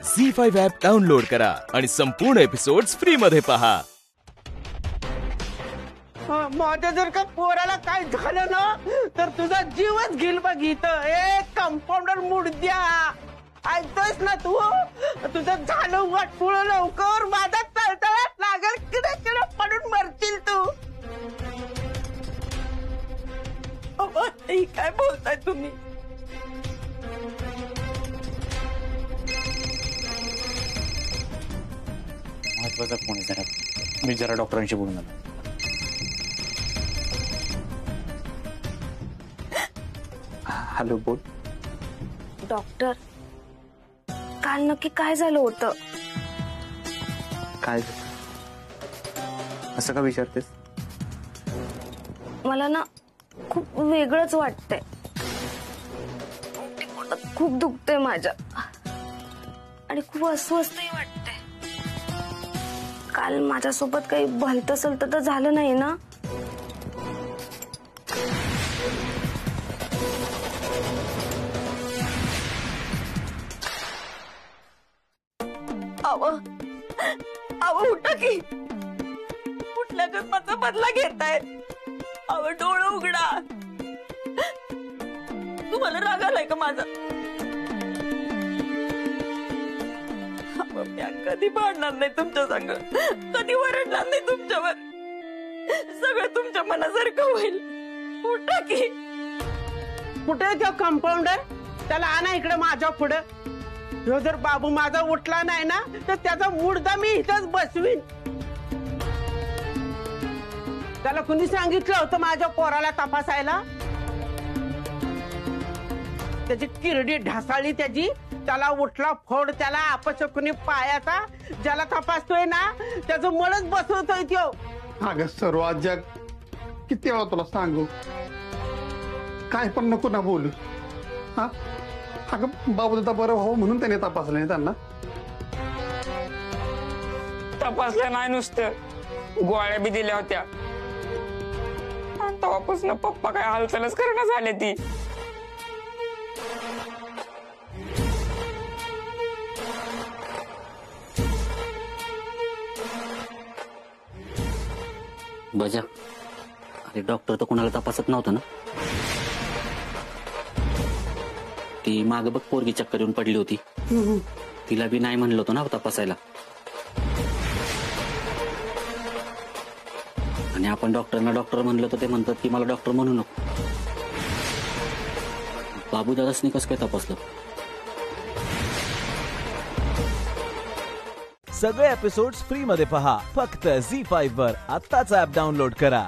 झी5 app download करा आणि संपूर्ण एपिसोड्स फ्री मध्ये पहा। माझ्या जर का पोराला काय झालं ना तर तुझा जीवच घेईल बघ इथं। ए कंपाऊंडर मुडद्या, ऐकतोयस ना तू? तुझं झालं वाटपुळ लवकर, माझा तळतळात लागल, किडे किडे पडून मरशील तू। काय बोलताय तुम्ही? महत्वाचा फोन आहे जरा, मी जरा डॉक्टरांशी बोलून आलो। हॅलो, बोल। डॉक्टर, काल नक्की काय झालं होतं? काय असं का विचारतेस? मला ना खूप वेगळंच वाटतंय, खूप दुखतंय माझ्या आणि खूप अस्वस्थही वाटतंय। काल माझ्यासोबत काही भलतं सलतं तर झालं नाही ना? उठा की, कुठल्या जन्माचा बदला घेताय? डोळं उघडा। तुम्हाला राग आलाय का माझा? मी कधी भांडणार नाही तुमच्या संग, कधी वरडणार नाही तुमच्यावर, सगळं तुमच्या मनासारखं होईल। उठा की। कुठे तो कंपाऊंडर? त्याला आणा इकडे माझ्या पुढे। जो जर बाबू माझा उठला नाही ना तर त्याचा मुर्दा मी इथंच बसवीन। त्याला कुणी सांगितलं होतं माझ्या पोराला तपासायला? त्याची किरडी ढासाळी त्याची, त्याला उठला फोड, त्याला अपशकुनी पायाचा, ज्याला तपासतोय ना त्याचं मळच बसवतोय त्यो। अगं सर्वात जग, किती वेळा तुला सांगू, काय पण नको ना बोलू। हा अगं बाबू दादा बरं हो म्हणून त्याने तपासलं नाही, त्यांना तपासलं नाही, नुसतं गोळ्या बी दिल्या होत्या। तेव्हापासून पप्पा काय हालचालच करणं झाले ती। बजा, अरे डॉक्टर तर कोणाला तपासत नव्हतं ना? ती माग बघ पोरगी चक्कर येऊन पडली होती, तिला बी नाही म्हणलं होतं ना तपासायला। आणि आपण डॉक्टरना डॉक्टर म्हणलं तर ते म्हणतात की मला डॉक्टर म्हणू नको। बाबू दादासनी कसं काय तपासलं? सगळे एपिसोड्स फ्री मध्ये पहा फक्त झी5 वर। आत्ताच ॲप डाउनलोड करा।